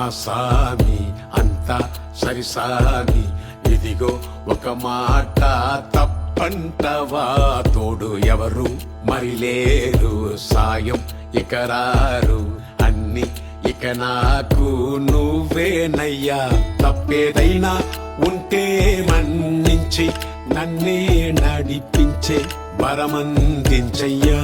సామి అంతా సరిసామి, ఇదిగో ఒక మాట తప్పంటవా, తోడు ఎవరు మరి లేరు, సాయం ఇక రారు, అన్ని ఇక నాకు నువ్వేనయ్యా. తప్పేదైనా ఉంటే మన్నించి నన్నే నడిపించే వరమందించయ్యా.